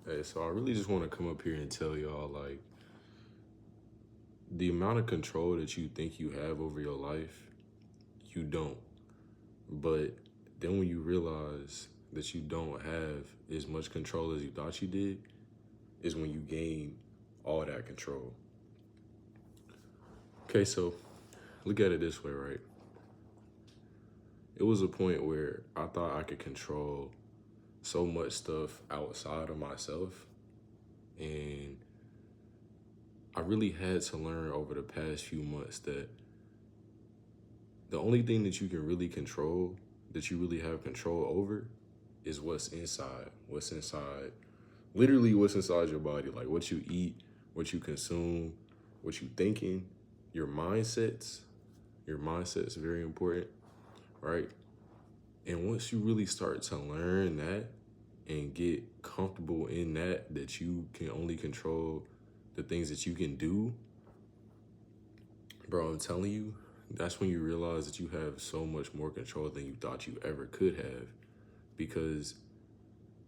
Hey, so I really just want to come up here and tell y'all, like, the amount of control that you think you have over your life, you don't. But then when you realize that you don't have as much control as you thought you did, is when you gain all that control. Okay, so look at it this way, right? It was a point where I thought I could control so much stuff outside of myself. And I really had to learn over the past few months that the only thing that you can really control, that you really have control over, is what's inside. What's inside, literally what's inside your body, like what you eat, what you consume, what you thinking, your mindsets. Your mindset's very important, right? And once you really start to learn that and get comfortable in that you can only control the things that you can do, bro, I'm telling you, that's when you realize that you have so much more control than you thought you ever could have, because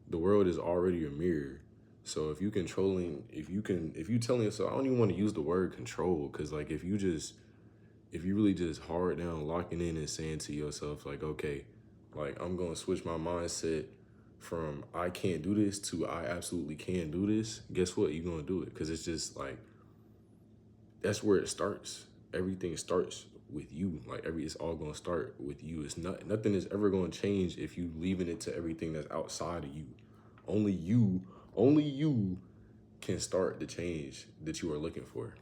the world is already a mirror. So if you telling yourself, I don't even want to use the word control, because like if you really just hard down locking in and saying to yourself like, okay, like I'm gonna switch my mindset from I can't do this to I absolutely can do this, guess what? You're gonna do it, because it's just like that's where it starts. Everything starts with you. Like it's all gonna start with you. It's not nothing is ever gonna change if you leaving it to everything that's outside of you. Only you, only you can start the change that you are looking for.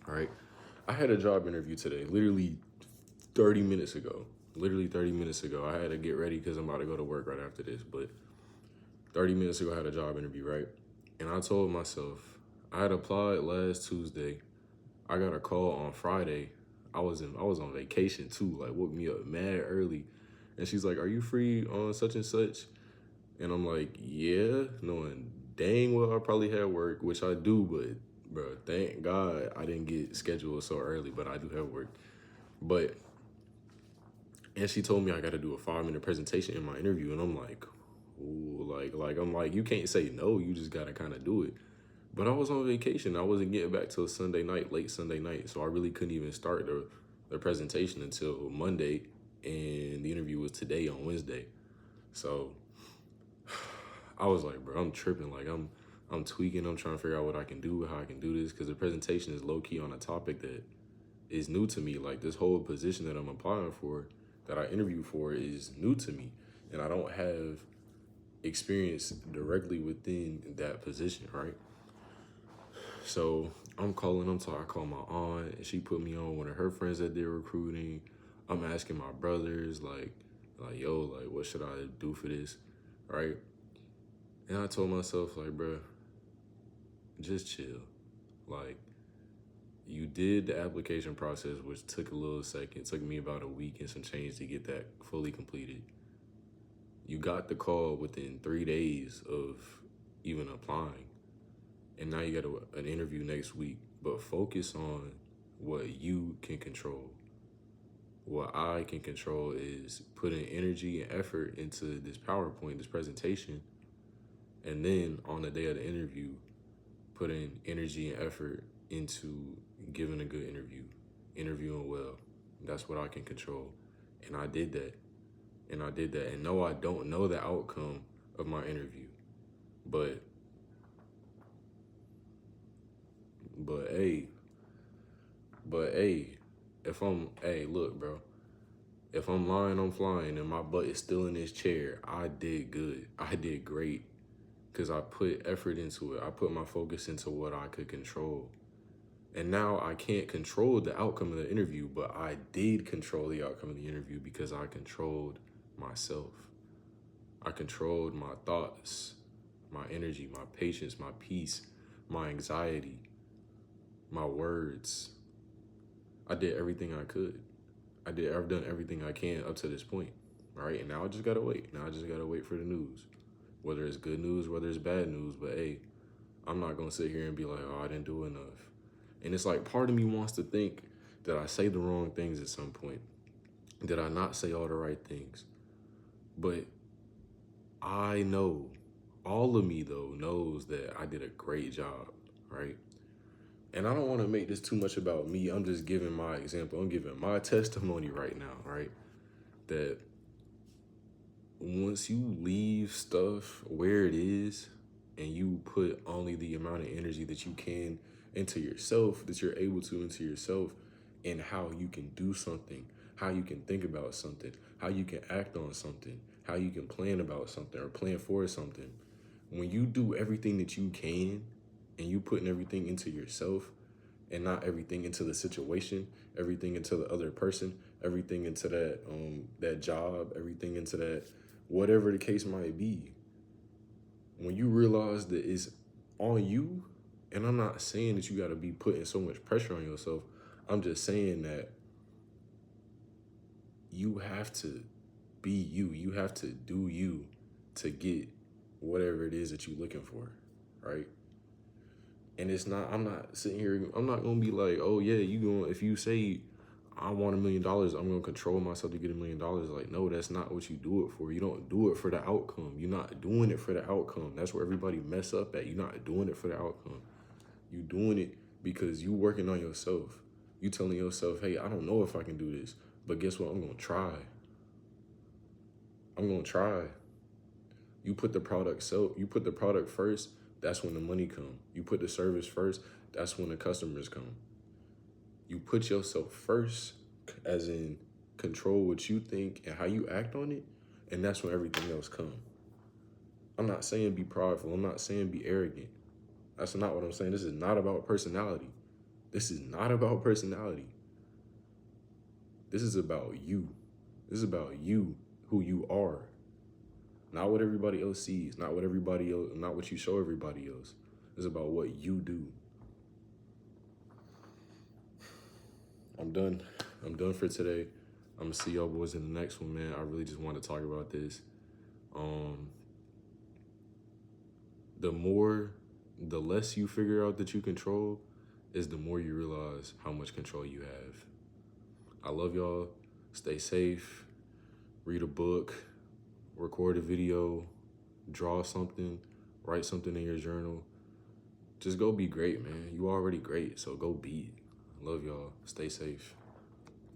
All right. I had a job interview today, literally 30 minutes ago. Literally 30 minutes ago. I had to get ready because I'm about to go to work right after this. But 30 minutes ago, I had a job interview, right? And I told myself, I had applied last Tuesday. I got a call on Friday. I was on vacation too, like woke me up mad early. And she's like, "Are you free on such and such?" And I'm like, "Yeah," knowing dang well I probably had work, which I do, but bro, thank God I didn't get scheduled so early, but I do have work. But and she told me I got to do a 5 minute presentation in my interview, and I'm like, ooh, like I'm like, you can't say no, you just gotta kind of do it. But I was on vacation. I wasn't getting back till Sunday night, late Sunday night. So I really couldn't even start the presentation until Monday. And the interview was today on Wednesday. So I was like, bro, I'm tripping. Like I'm tweaking. I'm trying to figure out what I can do, how I can do this. Because the presentation is low key on a topic that is new to me. Like this whole position that I'm applying for, that I interview for, is new to me. And I don't have experience directly within that position, right? So I'm talking, I call my aunt, and she put me on one of her friends that they're recruiting. I'm asking my brothers, yo, like, what should I do for this, right? And I told myself, like, bro, just chill. Like, you did the application process, which took a little second. It took me about a week and some change to get that fully completed. You got the call within 3 days of even applying. And now you got an interview next week. But focus on what you can control. What I can control is putting energy and effort into this PowerPoint, this presentation, and then on the day of the interview, putting energy and effort into giving a good interview, interviewing well. That's what I can control. And I did that. And I did that. And no, I don't know the outcome of my interview. But but hey, but hey, hey, look, bro. If I'm lying, I'm flying, and my butt is still in this chair, I did good. I did great because I put effort into it. I put my focus into what I could control. And now I can't control the outcome of the interview, but I did control the outcome of the interview because I controlled myself. I controlled my thoughts, my energy, my patience, my peace, my anxiety, my words. I did everything I could. I've done everything I can up to this point. All right. And now I just gotta wait. Now I just gotta wait for the news. Whether it's good news, whether it's bad news. But hey, I'm not gonna sit here and be like, oh, I didn't do enough. And it's like part of me wants to think that I say the wrong things at some point. Did I not say all the right things? But I know all of me though knows that I did a great job, right? And I don't want to make this too much about me. I'm just giving my example. I'm giving my testimony right now, right? That once you leave stuff where it is and you put only the amount of energy that you can into yourself, that you're able to into yourself, and how you can do something, how you can think about something, how you can act on something, how you can plan about something or plan for something. When you do everything that you can and you putting everything into yourself and not everything into the situation, everything into the other person, everything into that job, everything into that whatever the case might be. When you realize that it's on you, and I'm not saying that you got to be putting so much pressure on yourself. I'm just saying that you have to be you. You have to do you to get whatever it is that you're looking for, right? And it's not, I'm not sitting here, I'm not gonna be like, oh yeah, if you say I want $1 million, I'm gonna control myself to get $1 million. Like, no, that's not what you do it for. You don't do it for the outcome. You're not doing it for the outcome. That's where everybody mess up at. You're not doing it for the outcome. You doing it because you working on yourself. You telling yourself, hey, I don't know if I can do this, but guess what? I'm gonna try. I'm gonna try. You put the product first, that's when the money come. You put the service first, that's when the customers come. You put yourself first, as in control what you think and how you act on it, and that's when everything else come. I'm not saying be prideful. I'm not saying be arrogant. That's not what I'm saying. This is not about personality. This is not about personality. This is about you. This is about you, who you are. Not what everybody else sees, not what you show everybody else. It's about what you do. I'm done. I'm done for today. I'm gonna see y'all boys in the next one, man. I really just want to talk about this. The less you figure out that you control is the more you realize how much control you have. I love y'all. Stay safe. Read a book. Record a video. Draw something. Write something in your journal. Just go be great, man. You already great, so go be it. Love y'all. Stay safe.